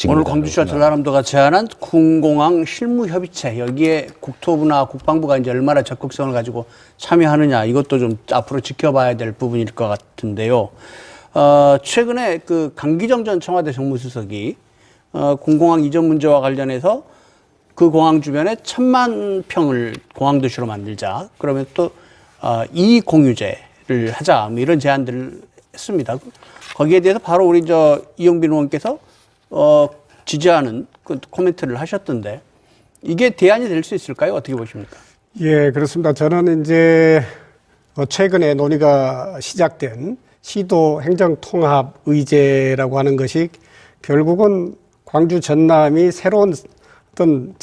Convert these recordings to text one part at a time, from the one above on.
오늘 광주시와 전라남도가 제안한 군공항 실무협의체, 여기에 국토부나 국방부가 이제 얼마나 적극성을 가지고 참여하느냐, 이것도 좀 앞으로 지켜봐야 될 부분일 것 같은데요. 최근에 그 강기정 전 청와대 정무수석이 군공항 이전 문제와 관련해서 그 공항 주변에 1,000만 평을 공항도시로 만들자, 그러면 또 이익 공유제를 하자, 뭐 이런 제안들을 했습니다. 거기에 대해서 바로 우리 이용빈 의원께서 지지하는 그 코멘트를 하셨던데, 이게 대안이 될 수 있을까요? 어떻게 보십니까? 예, 그렇습니다. 저는 이제 최근에 논의가 시작된 시도 행정통합 의제라고 하는 것이 결국은 광주 전남이 새로운 어떤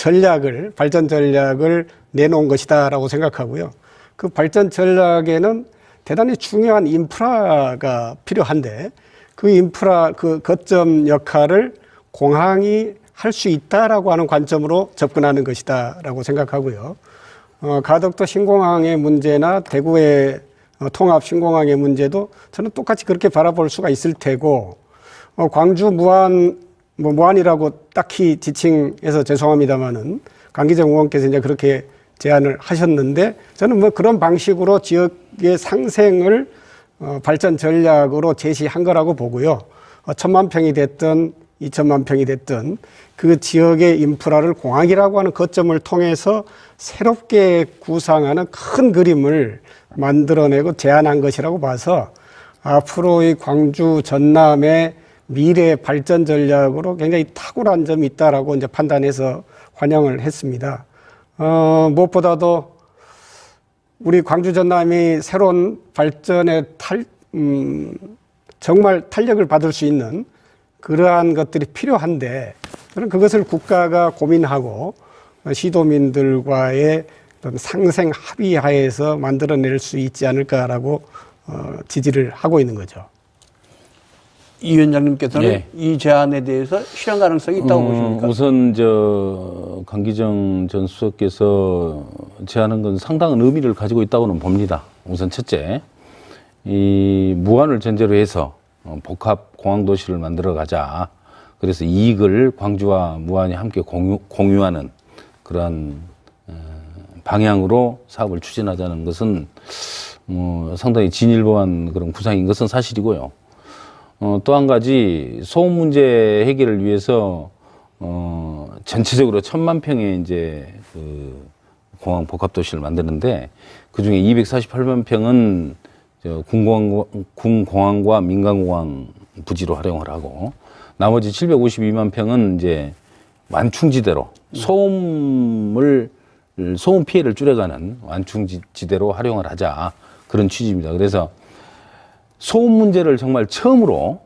발전 전략을 내놓은 것이다라고 생각하고요. 그 발전 전략에는 대단히 중요한 인프라가 필요한데, 그 인프라, 그 거점 역할을 공항이 할 수 있다라고 하는 관점으로 접근하는 것이다라고 생각하고요. 가덕도 신공항의 문제나 대구의 통합 신공항의 문제도 저는 똑같이 그렇게 바라볼 수가 있을 테고, 광주 무안이라고 딱히 지칭해서 죄송합니다만은 강기정 의원께서 이제 그렇게 제안을 하셨는데, 저는 뭐 그런 방식으로 지역의 상생을 발전 전략으로 제시한 거라고 보고요. 1,000만 평이 됐든 2,000만 평이 됐든 그 지역의 인프라를 공항이라고 하는 거점을 통해서 새롭게 구상하는 큰 그림을 만들어내고 제안한 것이라고 봐서, 앞으로의 광주 전남의 미래 발전 전략으로 굉장히 탁월한 점이 있다라고 이제 판단해서 환영을 했습니다. 무엇보다도 우리 광주 전남이 새로운 발전의 정말 탄력을 받을 수 있는 그러한 것들이 필요한데, 저는 그것을 국가가 고민하고 시도민들과의 어떤 상생 합의하에서 만들어낼 수 있지 않을까라고 지지를 하고 있는 거죠. 이 위원장님께서는 예. 이 제안에 대해서 실현 가능성이 있다고 보십니까? 우선 강기정 전 수석께서 제안한 건 상당한 의미를 가지고 있다고는 봅니다. 우선 첫째, 이 무안을 전제로 해서 복합 공항도시를 만들어 가자. 그래서 이익을 광주와 무안이 함께 공유하는 그러한 방향으로 사업을 추진하자는 것은 상당히 진일보한 그런 구상인 것은 사실이고요. 또 한 가지 소음 문제 해결을 위해서 전체적으로 1,000만 평의 이제 그 공항 복합도시를 만드는데, 그 중에 248만 평은 군공항과 민간공항 부지로 활용을 하고, 나머지 752만 평은 이제 완충지대로 소음 피해를 줄여가는 완충지대로 활용을 하자, 그런 취지입니다. 그래서 소음 문제를 정말 처음으로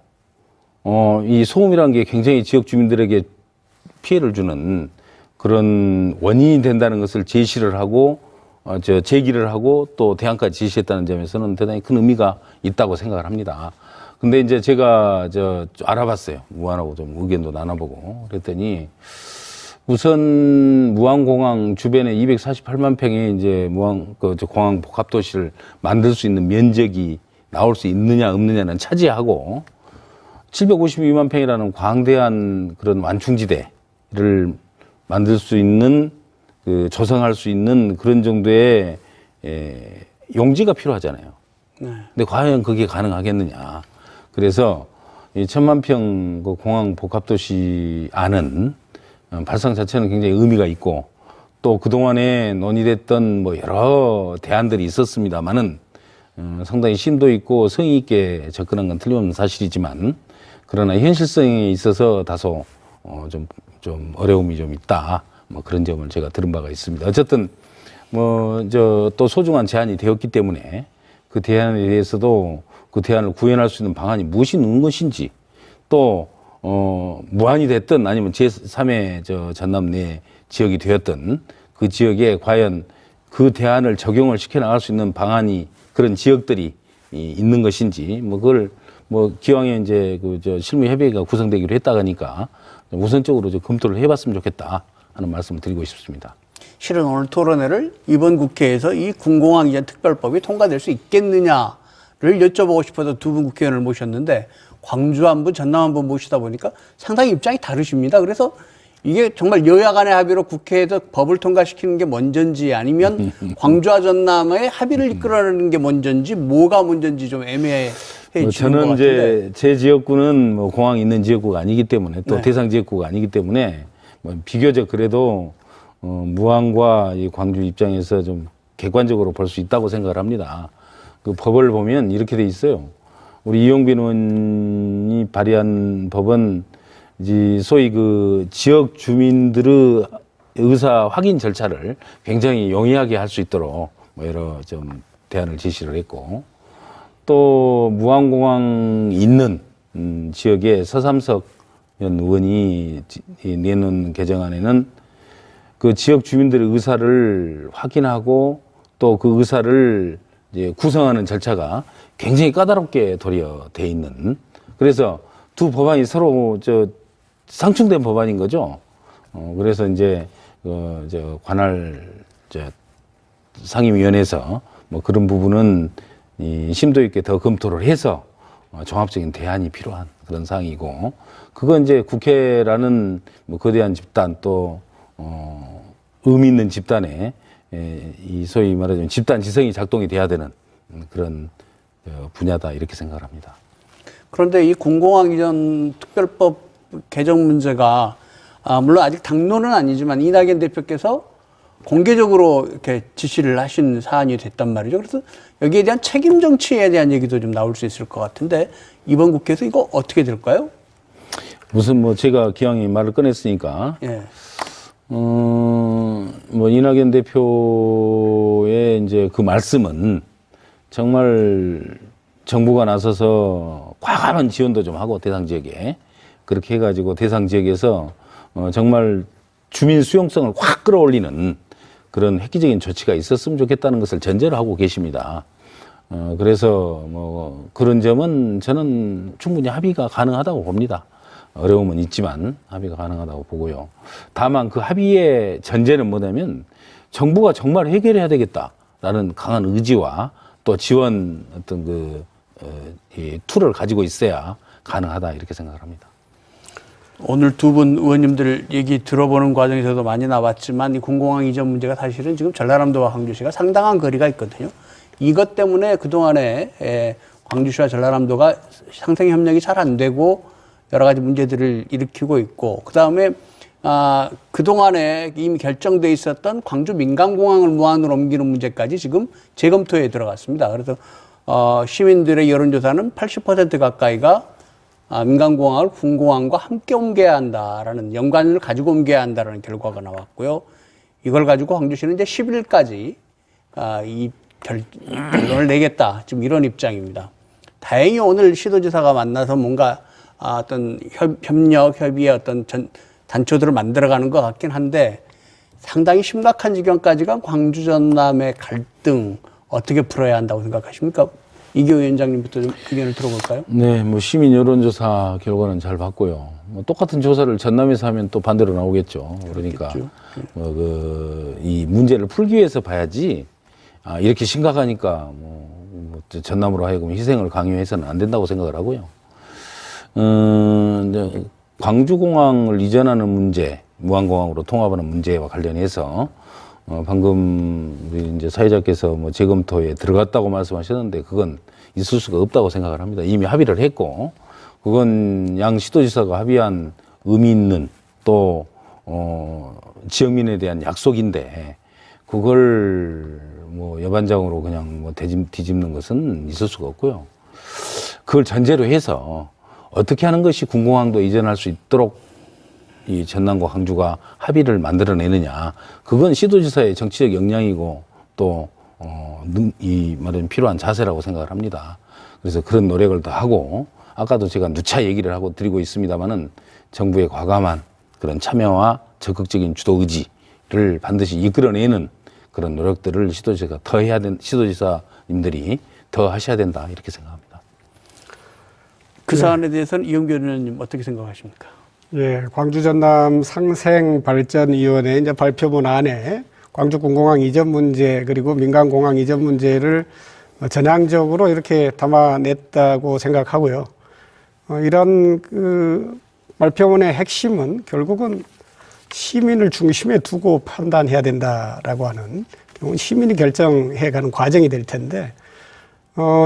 이 소음이라는 게 굉장히 지역 주민들에게 피해를 주는 그런 원인이 된다는 것을 제시를 하고 제기를 하고 또 대안까지 제시했다는 점에서는 대단히 큰 의미가 있다고 생각을 합니다. 근데 이제 제가 알아봤어요. 무안하고 좀 의견도 나눠보고 그랬더니, 우선 무안공항 주변에 248만 평의 이제 공항 복합도시를 만들 수 있는 면적이 나올 수 있느냐 없느냐는 차지하고, 752만 평이라는 광대한 그런 완충지대를 만들 수 있는, 조성할 수 있는 그런 정도의 용지가 필요하잖아요. 네. 근데 과연 그게 가능하겠느냐. 그래서 이 1,000만 평 공항 복합도시 안은 발상 자체는 굉장히 의미가 있고, 또 그동안에 논의됐던 여러 대안들이 있었습니다만은 상당히 심도 있고 성의 있게 접근한 건 틀림없는 사실이지만, 그러나 현실성에 있어서 다소 좀 어려움이 좀 있다, 그런 점을 제가 들은 바가 있습니다. 어쨌든 또 소중한 제안이 되었기 때문에 그 대안에 대해서도 그 대안을 구현할 수 있는 방안이 무엇이 있는 것인지, 또 무안이 됐든 아니면 제3의 전남 내 지역이 되었든 그 지역에 과연 그 대안을 적용을 시켜나갈 수 있는 방안이, 그런 지역들이 있는 것인지, 그걸 기왕에 이제 실무협의회가 구성되기로 했다고 하니까 우선적으로 검토를 해봤으면 좋겠다 하는 말씀을 드리고 싶습니다. 실은 오늘 토론회를 이번 국회에서 이 군공항 이전 특별법이 통과될 수 있겠느냐를 여쭤보고 싶어서 두 분 국회의원을 모셨는데, 광주 한 분, 전남 한 분 모시다 보니까 상당히 입장이 다르십니다. 그래서 이게 정말 여야 간의 합의로 국회에서 법을 통과시키는 게 먼저인지 아니면 광주와 전남의 합의를 이끌어내는 게 먼저인지 뭐가 먼저인지 좀 애매해지는 것 저는 같은데. 이제 제 지역구는 뭐 공항이 있는 지역구가 아니기 때문에 또 네. 대상 지역구가 아니기 때문에 뭐 비교적 그래도 무안과 이 광주 입장에서 좀 객관적으로 볼 수 있다고 생각을 합니다. 그 법을 보면 이렇게 돼 있어요. 우리 이용빈 의원이 발의한 법은 이제 소위 그 지역 주민들의 의사 확인 절차를 굉장히 용이하게 할 수 있도록 뭐 여러 좀 대안을 제시를 했고, 또 무안공항 있는 지역에 서삼석 현 의원이 내놓은 개정안에는 그 지역 주민들의 의사를 확인하고 또 그 의사를 이제 구성하는 절차가 굉장히 까다롭게 도리어 돼 있는, 그래서 두 법안이 서로 상충된 법안인 거죠. 그래서 이제 관할 상임위원회에서 뭐 그런 부분은 이 심도 있게 더 검토를 해서 종합적인 대안이 필요한 그런 사항이고, 그건 이제 국회라는 뭐 거대한 집단 또 의미 있는 집단에 이 소위 말하자면 집단 지성이 작동이 돼야 되는 그런 분야다 이렇게 생각을 합니다. 그런데 이 군공항 이전 특별법 개정 문제가 물론 아직 당론은 아니지만 이낙연 대표께서 공개적으로 이렇게 지시를 하신 사안이 됐단 말이죠. 그래서 여기에 대한 책임 정치에 대한 얘기도 좀 나올 수 있을 것 같은데 이번 국회에서 이거 어떻게 될까요? 무슨 뭐 제가 기왕에 말을 꺼냈으니까 예. 뭐 이낙연 대표의 이제 그 말씀은 정말 정부가 나서서 과감한 지원도 좀 하고 대상 지역에 그렇게 해가지고 대상 지역에서 정말 주민 수용성을 확 끌어올리는 그런 획기적인 조치가 있었으면 좋겠다는 것을 전제로 하고 계십니다. 그래서 뭐 그런 점은 저는 충분히 합의가 가능하다고 봅니다. 어려움은 있지만 합의가 가능하다고 보고요. 다만 그 합의의 전제는 뭐냐면 정부가 정말 해결해야 되겠다라는 강한 의지와 또 지원 어떤 이 툴을 가지고 있어야 가능하다 이렇게 생각을 합니다. 오늘 두 분 의원님들 얘기 들어보는 과정에서도 많이 나왔지만 이 군공항 이전 문제가 사실은 지금 전라남도와 광주시가 상당한 거리가 있거든요. 이것 때문에 그동안에 광주시와 전라남도가 상생 협력이 잘 안 되고 여러 가지 문제들을 일으키고 있고, 그다음에 그동안에 이미 결정돼 있었던 광주 민간공항을 무안으로 옮기는 문제까지 지금 재검토에 들어갔습니다. 그래서 시민들의 여론조사는 80% 가까이가 민간공항을 군공항과 함께 옮겨야 한다라는 연관을 가지고 옮겨야 한다라는 결과가 나왔고요. 이걸 가지고 광주시는 이제 10일까지 이 결론을 내겠다. 지금 이런 입장입니다. 다행히 오늘 시도지사가 만나서 뭔가 어떤 협력, 협의의 어떤 단초들을 만들어가는 것 같긴 한데 상당히 심각한 지경까지가 광주 전남의 갈등 어떻게 풀어야 한다고 생각하십니까? 이교 위원장님부터 좀 의견을 들어볼까요? 네, 뭐 시민 여론조사 결과는 잘 봤고요. 뭐 똑같은 조사를 전남에서 하면 또 반대로 나오겠죠. 그러니까 이 문제를 풀기 위해서 봐야지 이렇게 심각하니까 뭐 전남으로 하여금 희생을 강요해서는 안 된다고 생각을 하고요. 이제 광주공항을 이전하는 문제, 무안공항으로 통합하는 문제와 관련해서 방금 우리 이제 사회자께서 뭐 재검토에 들어갔다고 말씀하셨는데 그건 있을 수가 없다고 생각을 합니다. 이미 합의를 했고 그건 양 시도지사가 합의한 의미 있는 또 지역민에 대한 약속인데 그걸 뭐 여반장으로 그냥 뭐 뒤집는 것은 있을 수가 없고요. 그걸 전제로 해서 어떻게 하는 것이 군공항도 이전할 수 있도록 이 전남과 광주가 합의를 만들어내느냐. 그건 시도지사의 정치적 역량이고 또, 이 말은 필요한 자세라고 생각을 합니다. 그래서 그런 노력을 더 하고, 아까도 제가 누차 얘기를 하고 드리고 있습니다만은 정부의 과감한 그런 참여와 적극적인 주도 의지를 반드시 이끌어내는 그런 노력들을 시도지사가 더 해야 시도지사님들이 더 하셔야 된다. 이렇게 생각합니다. 그 사안에 대해서는 이용규 의원님 어떻게 생각하십니까? 예, 광주 전남 상생발전위원회 이제 발표문 안에 광주 군공항 이전 문제 그리고 민간공항 이전 문제를 전향적으로 이렇게 담아냈다고 생각하고요. 이런 그 발표문의 핵심은 결국은 시민을 중심에 두고 판단해야 된다라고 하는, 시민이 결정해가는 과정이 될 텐데,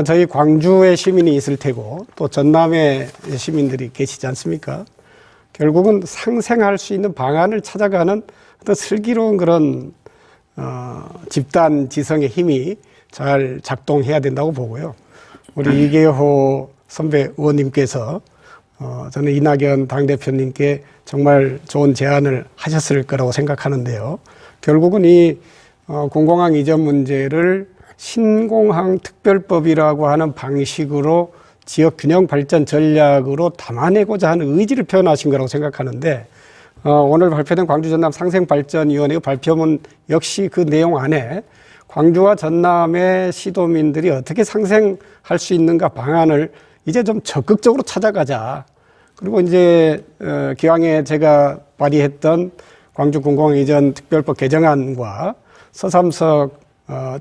저희 광주에 시민이 있을 테고 또 전남에 시민들이 계시지 않습니까? 결국은 상생할 수 있는 방안을 찾아가는 어떤 슬기로운 그런 집단 지성의 힘이 잘 작동해야 된다고 보고요. 우리 이계호 선배 의원님께서 저는 이낙연 당대표님께 정말 좋은 제안을 하셨을 거라고 생각하는데요. 결국은 이 공공항 이전 문제를 신공항 특별법이라고 하는 방식으로 지역 균형 발전 전략으로 담아내고자 하는 의지를 표현하신 거라고 생각하는데, 오늘 발표된 광주 전남 상생발전위원회의 발표문 역시 그 내용 안에 광주와 전남의 시도민들이 어떻게 상생할 수 있는가 방안을 이제 좀 적극적으로 찾아가자. 그리고 이제 기왕에 제가 발의했던 광주 공공항 이전 특별법 개정안과 서삼석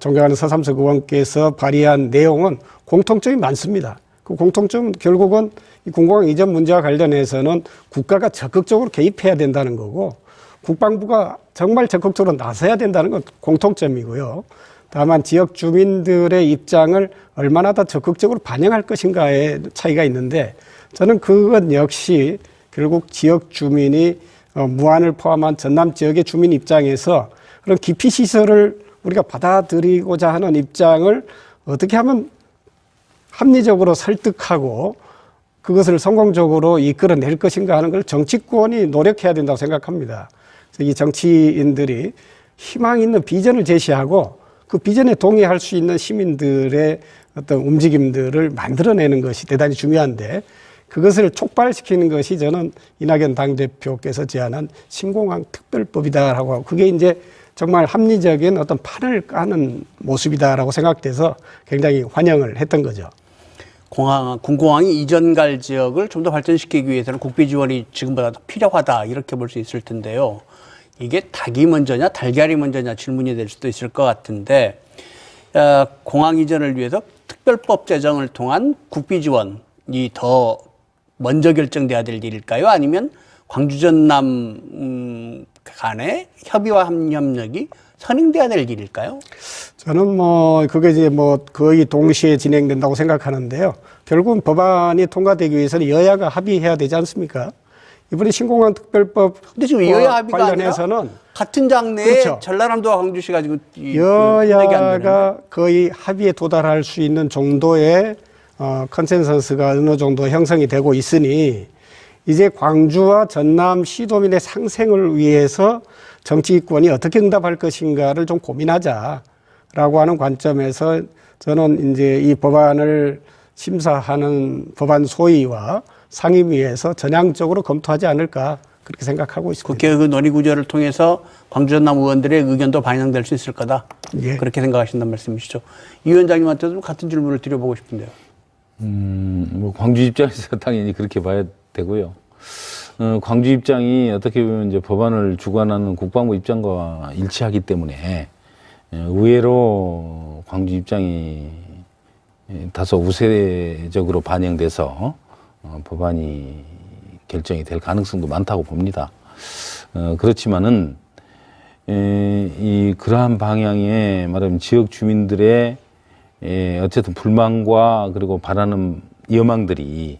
존경하는 서삼석 의원께서 발의한 내용은 공통점이 많습니다. 그 공통점은 결국은 이 공공항 이전 문제와 관련해서는 국가가 적극적으로 개입해야 된다는 거고, 국방부가 정말 적극적으로 나서야 된다는 건 공통점이고요. 다만 지역 주민들의 입장을 얼마나 더 적극적으로 반영할 것인가의 차이가 있는데, 저는 그것 역시 결국 지역 주민이 무안을 포함한 전남 지역의 주민 입장에서 그런 기피 시설을 우리가 받아들이고자 하는 입장을 어떻게 하면 합리적으로 설득하고 그것을 성공적으로 이끌어낼 것인가 하는 걸 정치권이 노력해야 된다고 생각합니다. 그래서 이 정치인들이 희망 있는 비전을 제시하고 그 비전에 동의할 수 있는 시민들의 어떤 움직임들을 만들어내는 것이 대단히 중요한데, 그것을 촉발시키는 것이 저는 이낙연 당대표께서 제안한 신공항 특별법이다라고 하고, 그게 이제 정말 합리적인 어떤 판을 까는 모습이다라고 생각돼서 굉장히 환영을 했던 거죠. 군공항이 이전 갈 지역을 좀 더 발전시키기 위해서는 국비 지원이 지금보다 더 필요하다, 이렇게 볼 수 있을 텐데요. 이게 닭이 먼저냐 달걀이 먼저냐 질문이 될 수도 있을 것 같은데, 공항 이전을 위해서 특별법 제정을 통한 국비 지원이 더 먼저 결정돼야 될 일일까요? 아니면 광주 전남 간의 협의와 협력이 선행돼야 될 일일까요? 저는 그게 이제 거의 동시에 진행된다고 생각하는데요. 결국은 법안이 통과되기 위해서는 여야가 합의해야 되지 않습니까? 이번에 신공항 특별법 근데 지금 여야 합의가 관련해서는 아니라 같은 장내에 그렇죠. 전라남도와 광주시가 지금 여야가 거의 합의에 도달할 수 있는 정도의 컨센서스가 어느 정도 형성이 되고 있으니, 이제 광주와 전남 시도민의 상생을 위해서 정치권이 어떻게 응답할 것인가를 좀 고민하자라고 하는 관점에서 저는 이제 이 법안을 심사하는 법안 소위와 상임위에서 전향적으로 검토하지 않을까, 그렇게 생각하고 있습니다. 국회 그 논의 구조를 통해서 광주 전남 의원들의 의견도 반영될 수 있을 거다. 예. 그렇게 생각하신다는 말씀이시죠. 이 위원장님한테도 같은 질문을 드려보고 싶은데요. 광주 입장에서 당연히 그렇게 봐야 되고요. 광주 입장이 어떻게 보면 이제 법안을 주관하는 국방부 입장과 일치하기 때문에 의외로 광주 입장이 다소 우세적으로 반영돼서 법안이 결정이 될 가능성도 많다고 봅니다. 그렇지만은 그러한 방향의 말하면 지역 주민들의 어쨌든 불만과 그리고 바라는 여망들이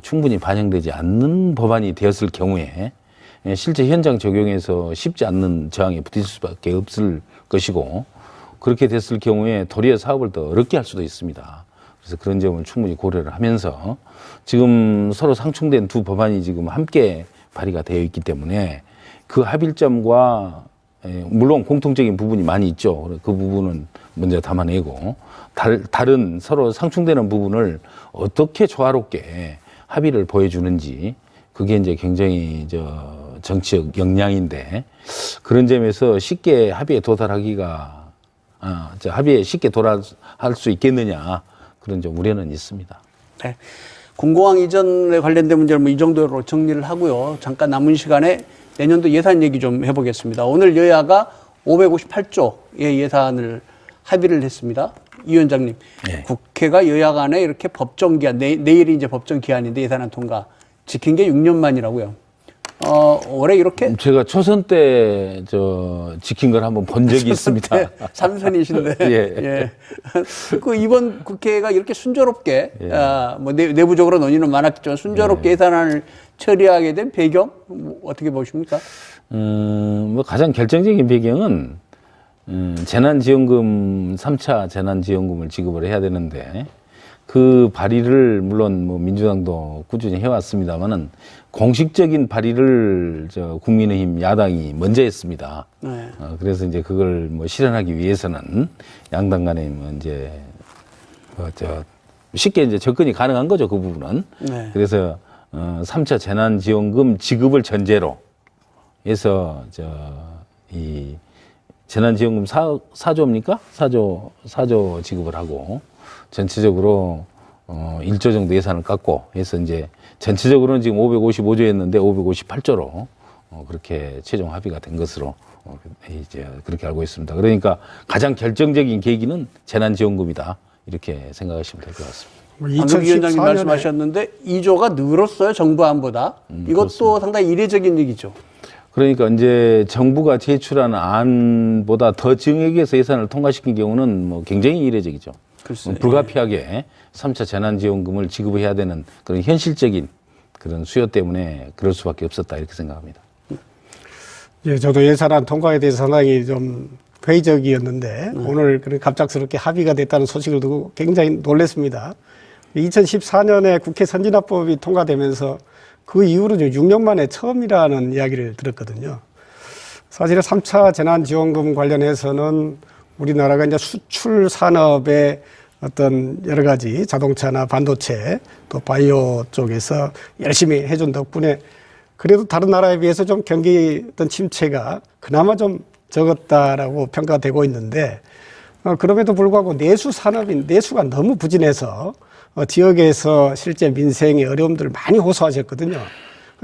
충분히 반영되지 않는 법안이 되었을 경우에 실제 현장 적용에서 쉽지 않는 저항에 부딪힐 수밖에 없을 것이고, 그렇게 됐을 경우에 도리어 사업을 더 어렵게 할 수도 있습니다. 그래서 그런 점을 충분히 고려를 하면서 지금 서로 상충된 두 법안이 지금 함께 발의가 되어 있기 때문에 그 합일점과 물론 공통적인 부분이 많이 있죠. 그 부분은 먼저 담아내고 다른 서로 상충되는 부분을 어떻게 조화롭게 합의를 보여주는지, 그게 이제 굉장히 정치적 역량인데, 그런 점에서 쉽게 합의에 도달하기가 합의에 쉽게 도달할 수 있겠느냐, 그런 좀 우려는 있습니다. 네. 군공항 이전에 관련된 문제를 이 정도로 정리를 하고요. 잠깐 남은 시간에 내년도 예산 얘기 좀 해보겠습니다. 오늘 여야가 558조의 예산을 합의를 했습니다. 이 위원장님, 네. 국회가 여야 간에 이렇게 법정 기한, 내일이 이제 법정 기한인데 예산안 통과 지킨 게 6년 만이라고요. 올해 이렇게 제가 초선 때 지킨 걸 한번 본 적이 있습니다. 삼선이신데, 예. 예. 그 이번 국회가 이렇게 순조롭게, 예. 뭐 내부적으로 논의는 많았겠지만 순조롭게 예산안을 처리하게 된 배경 어떻게 보십니까? 뭐 가장 결정적인 배경은 재난지원금 3차 재난지원금을 지급을 해야 되는데 그 발의를 물론 뭐 민주당도 꾸준히 해왔습니다만은 공식적인 발의를 국민의힘 야당이 먼저 했습니다. 네. 그래서 이제 그걸 뭐 실현하기 위해서는 양당 간에 뭐 이제 쉽게 이제 접근이 가능한 거죠, 그 부분은. 네. 그래서 3차 재난지원금 지급을 전제로 해서 이 재난지원금 4조입니까? 4조 지급을 하고 전체적으로 1조 정도 예산을 깎고 해서 이제 전체적으로는 지금 555조였는데 558조로 그렇게 최종 합의가 된 것으로 이제 그렇게 알고 있습니다. 그러니까 가장 결정적인 계기는 재난지원금이다 이렇게 생각하시면 될 것 같습니다. 방금 위원장님 말씀하셨는데 2조가 늘었어요, 정부안보다. 이것도 그렇습니다. 상당히 이례적인 얘기죠. 그러니까 이제 정부가 제출한 안보다 더 증액해서 예산을 통과시킨 경우는 뭐 굉장히 이례적이죠. 글쎄, 불가피하게 3차 재난지원금을 지급해야 되는 그런 현실적인 그런 수요 때문에 그럴 수밖에 없었다 이렇게 생각합니다. 예, 저도 예산안 통과에 대해서 상당히 좀 회의적이었는데 오늘 그런 갑작스럽게 합의가 됐다는 소식을 듣고 굉장히 놀랐습니다. 2014년에 국회 선진화법이 통과되면서 그 이후로 6년 만에 처음이라는 이야기를 들었거든요. 사실은 3차 재난지원금 관련해서는 우리나라가 이제 수출 산업의 어떤 여러 가지 자동차나 반도체 또 바이오 쪽에서 열심히 해준 덕분에 그래도 다른 나라에 비해서 좀 경기 어떤 침체가 그나마 좀 적었다라고 평가되고 있는데 그럼에도 불구하고 내수 산업인 내수가 너무 부진해서 지역에서 실제 민생의 어려움들을 많이 호소하셨거든요.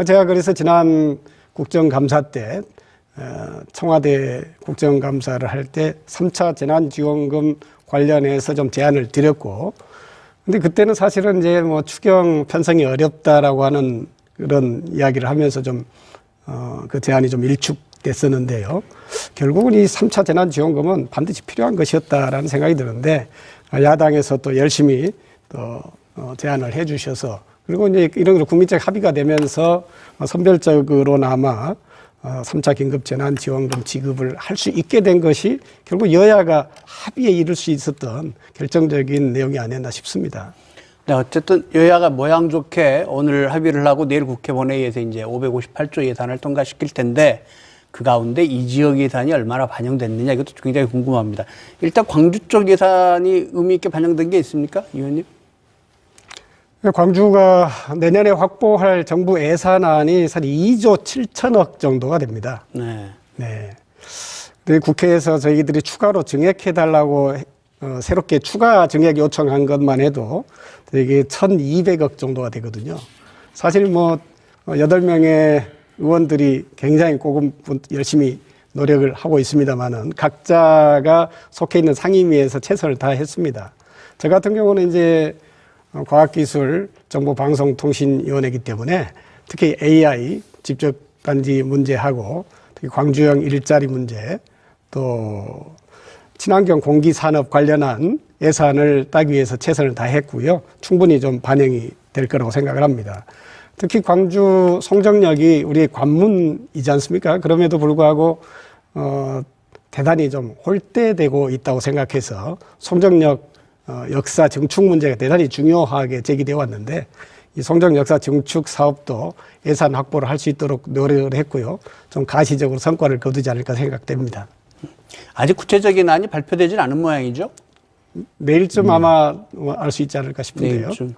제가 그래서 지난 국정감사 때 청와대 국정감사를 할 때 3차 재난지원금 관련해서 좀 제안을 드렸고, 근데 그때는 사실은 이제 뭐 추경 편성이 어렵다라고 하는 그런 이야기를 하면서 좀 그 제안이 좀 일축됐었는데요. 결국은 이 3차 재난지원금은 반드시 필요한 것이었다라는 생각이 드는데 야당에서 또 열심히 또 제안을 해 주셔서 그리고 이제 이런 국민적 합의가 되면서 선별적으로나마 3차 긴급 재난지원금 지급을 할 수 있게 된 것이 결국 여야가 합의에 이를 수 있었던 결정적인 내용이 아니었나 싶습니다. 네, 어쨌든 여야가 모양 좋게 오늘 합의를 하고 내일 국회 본회의에서 이제 558조 예산을 통과시킬 텐데 그 가운데 이 지역 예산이 얼마나 반영됐느냐 이것도 굉장히 궁금합니다. 일단 광주 쪽 예산이 의미 있게 반영된 게 있습니까, 이 의원님? 광주가 내년에 확보할 정부 예산안이 한 2조 7천억 정도가 됩니다. 네. 네. 근데 국회에서 저희들이 추가로 증액해달라고 새롭게 추가 증액 요청한 것만 해도 되게 1,200억 정도가 되거든요. 사실 뭐 8명의 의원들이 굉장히 열심히 노력을 하고 있습니다만은 각자가 속해 있는 상임위에서 최선을 다했습니다. 저 같은 경우는 이제 과학기술 정보방송통신위원회이기 때문에 특히 AI 집적단지 문제하고 특히 광주형 일자리 문제 또 친환경 공기산업 관련한 예산을 따기 위해서 최선을 다했고요. 충분히 좀 반영이 될 거라고 생각을 합니다. 특히 광주 송정역이 우리의 관문이지 않습니까? 그럼에도 불구하고 대단히 좀 홀대되고 있다고 생각해서 송정역 역사 증축 문제가 대단히 중요하게 제기되어 왔는데 이 송정 역사 증축 사업도 예산 확보를 할 수 있도록 노력을 했고요. 좀 가시적으로 성과를 거두지 않을까 생각됩니다. 아직 구체적인 안이 발표되진 않은 모양이죠? 내일쯤 아마 알 수 있지 않을까 싶은데요. 내일쯤.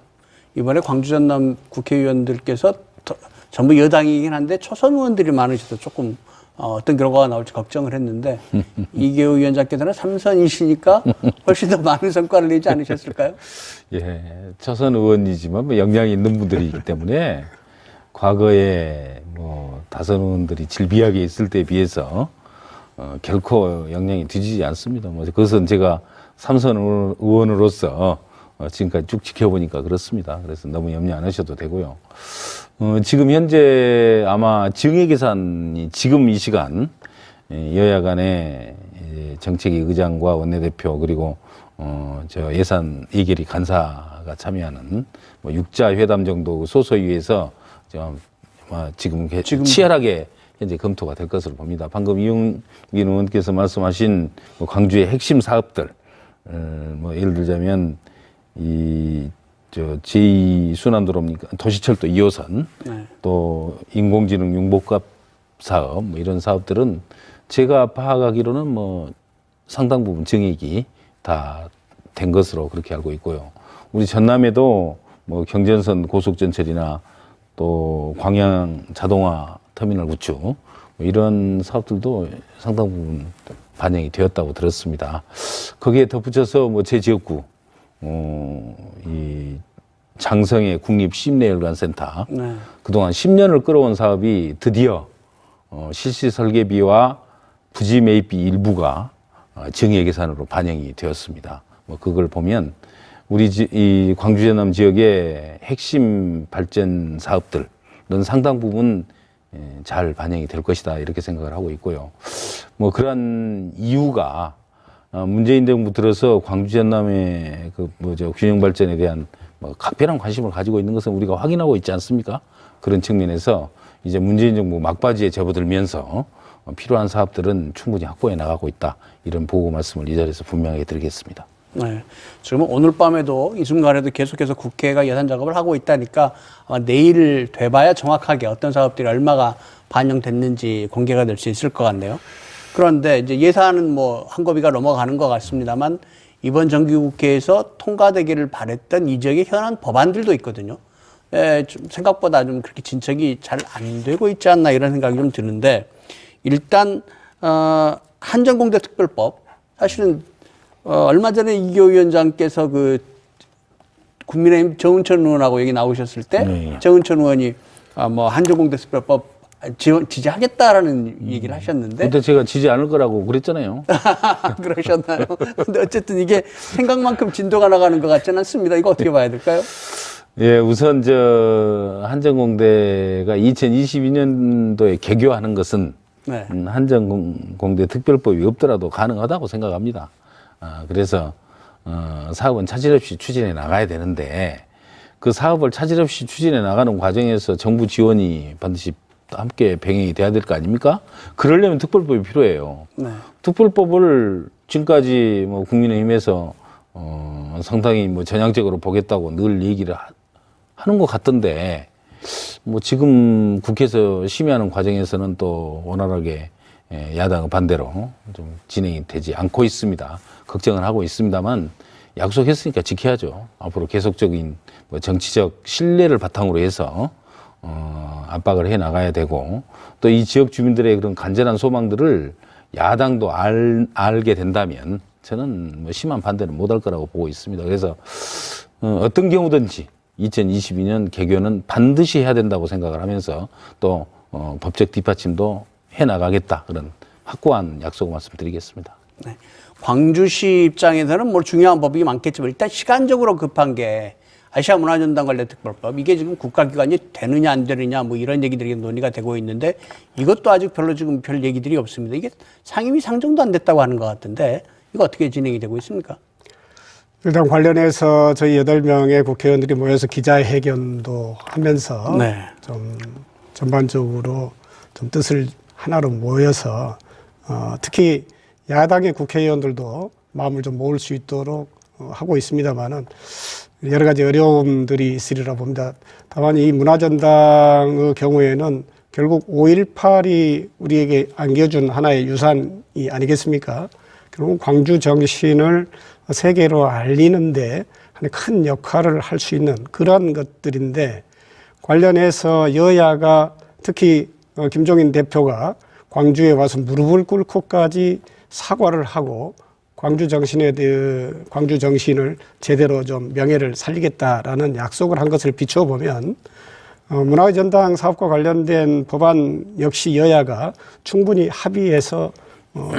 이번에 광주 전남 국회의원들께서 전부 여당이긴 한데 초선 의원들이 많으셔서 조금 어떤 결과가 나올지 걱정을 했는데 이계호 위원장께서는 삼선이시니까 훨씬 더 많은 성과를 내지 않으셨을까요? 예, 초선 의원이지만 뭐 역량이 있는 분들이기 때문에 과거에 뭐 다선 의원들이 질비하게 있을 때에 비해서 결코 영향이 뒤지지 않습니다. 뭐 그것은 제가 삼선 의원으로서 지금까지 쭉 지켜보니까 그렇습니다. 그래서 너무 염려 안 하셔도 되고요. 지금 현재 아마 증액 예산이 지금 이 시간 여야 간의 정책위 의장과 원내대표 그리고 저 예산 예결위 간사가 참여하는 뭐 6자 회담 정도 소소위에서 지금 치열하게 현재 검토가 될 것으로 봅니다. 방금 이용균 의원께서 말씀하신 뭐 광주의 핵심 사업들, 뭐 예를 들자면 제2순환도로입니까? 도시철도 2호선, 네. 또 인공지능 융복합 사업, 뭐 이런 사업들은 제가 파악하기로는 뭐 상당 부분 증액이 다 된 것으로 그렇게 알고 있고요. 우리 전남에도 뭐 경전선 고속전철이나 또 광양 자동화 터미널 구축 뭐 이런 사업들도 상당 부분 반영이 되었다고 들었습니다. 거기에 덧붙여서 뭐 제 지역구 이 장성의 국립심내혈관센터 네. 그동안 10년을 끌어온 사업이 드디어 실시 설계비와 부지 매입비 일부가 증액 예산으로 반영이 되었습니다. 뭐 그걸 보면 우리 이 광주 전남 지역의 핵심 발전 사업들은 상당 부분 잘 반영이 될 것이다 이렇게 생각을 하고 있고요. 뭐 그런 이유가 문재인 정부 들어서 광주 전남의 균형 발전에 대한 뭐 각별한 관심을 가지고 있는 것은 우리가 확인하고 있지 않습니까? 그런 측면에서 이제 문재인 정부 막바지에 접어들면서 필요한 사업들은 충분히 확보해 나가고 있다 이런 보고 말씀을 이 자리에서 분명하게 드리겠습니다. 네. 지금 오늘 밤에도 이 순간에도 계속해서 국회가 예산 작업을 하고 있다니까 아마 내일 돼봐야 정확하게 어떤 사업들이 얼마가 반영됐는지 공개가 될 수 있을 것 같네요. 그런데 이제 예산은 뭐 한고비가 넘어가는 것 같습니다만 이번 정기국회에서 통과되기를 바랬던 이 지역의 현안 법안들도 있거든요. 좀 생각보다 좀 그렇게 진척이 잘 안 되고 있지 않나 이런 생각이 좀 드는데 일단 한전공대 특별법 사실은 얼마 전에 이교 위원장께서 그 국민의힘 정은천 의원하고 여기 나오셨을 때 네. 정은천 의원이 뭐 한전공대 특별법 지지하겠다라는 얘기를 하셨는데 근데 제가 지지 않을 거라고 그랬잖아요. 그러셨나요? 근데 어쨌든 이게 생각만큼 진도가 나가는 것 같지는 않습니다. 이거 어떻게 봐야 될까요? 예, 우선 한전공대가 2022년도에 개교하는 것은 네. 한전공대 특별법이 없더라도 가능하다고 생각합니다. 그래서 사업은 차질 없이 추진해 나가야 되는데 그 사업을 차질 없이 추진해 나가는 과정에서 정부 지원이 반드시 함께 병행이 돼야 될 거 아닙니까? 그러려면 특별법이 필요해요. 네. 특별법을 지금까지 뭐 국민의힘에서 상당히 뭐 전향적으로 보겠다고 늘 얘기를 하는 것 같던데 뭐 지금 국회에서 심의하는 과정에서는 또 원활하게 야당의 반대로 좀 진행이 되지 않고 있습니다. 걱정을 하고 있습니다만 약속했으니까 지켜야죠. 앞으로 계속적인 뭐 정치적 신뢰를 바탕으로 해서 압박을 해 나가야 되고 또 이 지역 주민들의 그런 간절한 소망들을 야당도 알게 된다면 저는 뭐 심한 반대는 못할 거라고 보고 있습니다. 그래서 어떤 경우든지 2022년 개교는 반드시 해야 된다고 생각을 하면서 또 법적 뒷받침도 해 나가겠다 그런 확고한 약속을 말씀드리겠습니다. 네. 광주시 입장에서는 뭐 중요한 법이 많겠지만 일단 시간적으로 급한 게 아시아 문화전당 관련 특별법 이게 지금 국가기관이 되느냐 안 되느냐 뭐 이런 얘기들이 논의가 되고 있는데 이것도 아직 별로 지금 별 얘기들이 없습니다. 이게 상임위 상정도 안 됐다고 하는 것 같은데 이거 어떻게 진행이 되고 있습니까? 일단 관련해서 저희 8명의 국회의원들이 모여서 기자회견도 하면서 네. 좀 전반적으로 좀 뜻을 하나로 모여서 특히 야당의 국회의원들도 마음을 좀 모을 수 있도록 하고 있습니다만은 여러 가지 어려움들이 있으리라 봅니다. 다만 이 문화전당의 경우에는 결국 5.18이 우리에게 안겨준 하나의 유산이 아니겠습니까? 결국 광주 정신을 세계로 알리는데 큰 역할을 할 수 있는 그런 것들인데 관련해서 여야가 특히 김종인 대표가 광주에 와서 무릎을 꿇고까지 사과를 하고 광주 정신을 제대로 좀 명예를 살리겠다라는 약속을 한 것을 비춰보면 문화의 전당 사업과 관련된 법안 역시 여야가 충분히 합의해서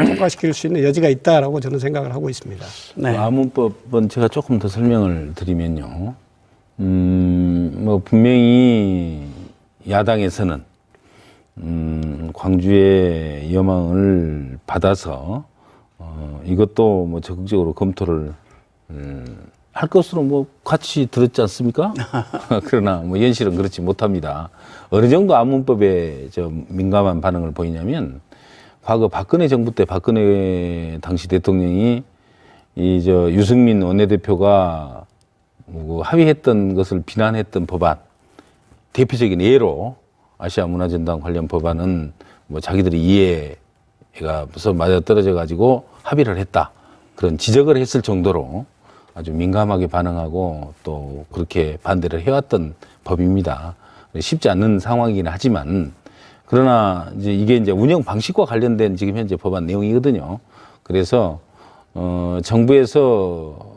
통과시킬 수 있는 여지가 있다라고 저는 생각을 하고 있습니다. 네. 아문법은 제가 조금 더 설명을 드리면요. 뭐 분명히 야당에서는 광주의 여망을 받아서 이것도 뭐 적극적으로 검토를 할 것으로 뭐 같이 들었지 않습니까? 그러나 뭐 현실은 그렇지 못합니다. 어느 정도 아문법에 민감한 반응을 보이냐면 과거 박근혜 정부 때 박근혜 당시 대통령이 유승민 원내대표가 뭐 합의했던 것을 비난했던 법안 대표적인 예로 아시아 문화전당 관련 법안은 뭐 자기들이 이해가 무슨 맞아 떨어져 가지고 합의를 했다 그런 지적을 했을 정도로 아주 민감하게 반응하고 또 그렇게 반대를 해왔던 법입니다. 쉽지 않는 상황이긴 하지만 그러나 이게 이제 운영 방식과 관련된 지금 현재 법안 내용이거든요. 그래서 정부에서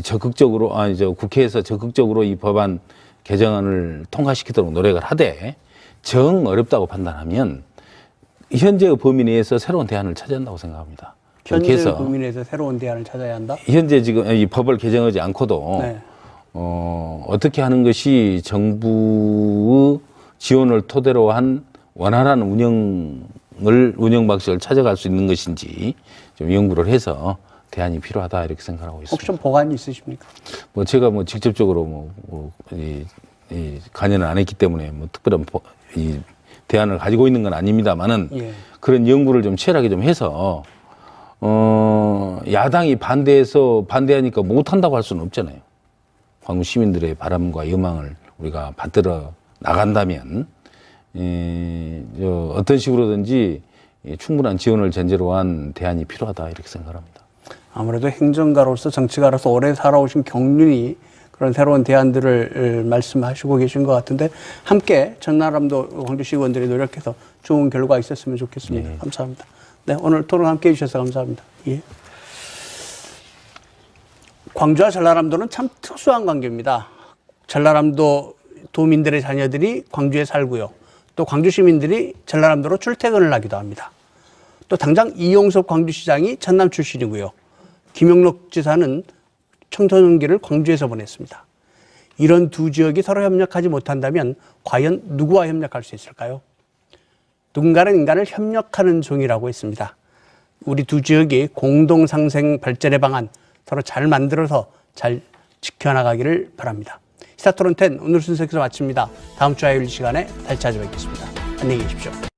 적극적으로 국회에서 적극적으로 이 법안 개정안을 통과시키도록 노력을 하되 정 어렵다고 판단하면 현재의 범위 내에서 새로운 대안을 찾아야 한다고 생각합니다. 현재 범위 내에서 새로운 대안을 찾아야 한다. 현재 지금 이 법을 개정하지 않고도 네. 어떻게 하는 것이 정부의 지원을 토대로 한 원활한 운영 방식을 찾아갈 수 있는 것인지 좀 연구를 해서 대안이 필요하다 이렇게 생각하고 있습니다. 혹시 좀 보관이 있으십니까? 뭐 제가 뭐 직접적으로 이 관여는 안 했기 때문에 뭐 특별한 이 대안을 가지고 있는 건 아닙니다만은 예. 그런 연구를 좀 치열하게 좀 해서 야당이 반대하니까 못한다고 할 수는 없잖아요. 광주 시민들의 바람과 여망을 우리가 받들어 나간다면 어떤 식으로든지 충분한 지원을 전제로 한 대안이 필요하다 이렇게 생각합니다. 아무래도 행정가로서 정치가로서 오래 살아오신 경륜이 그런 새로운 대안들을 말씀하시고 계신 것 같은데 함께 전라남도 광주시의원들이 노력해서 좋은 결과 있었으면 좋겠습니다. 네. 감사합니다. 네, 오늘 토론 함께 해주셔서 감사합니다. 예. 광주와 전라남도는 참 특수한 관계입니다. 전라남도 도민들의 자녀들이 광주에 살고요. 또 광주 시민들이 전라남도로 출퇴근을 하기도 합니다. 또 당장 이용섭 광주시장이 전남 출신이고요. 김영록 지사는 청소년기를 광주에서 보냈습니다. 이런 두 지역이 서로 협력하지 못한다면 과연 누구와 협력할 수 있을까요? 누군가는 인간을 협력하는 종이라고 했습니다. 우리 두 지역이 공동 상생 발전의 방안 서로 잘 만들어서 잘 지켜나가기를 바랍니다. 시사토론 10 오늘 순서 여기서 마칩니다. 다음 주 화요일 시간에 다시 찾아뵙겠습니다. 안녕히 계십시오.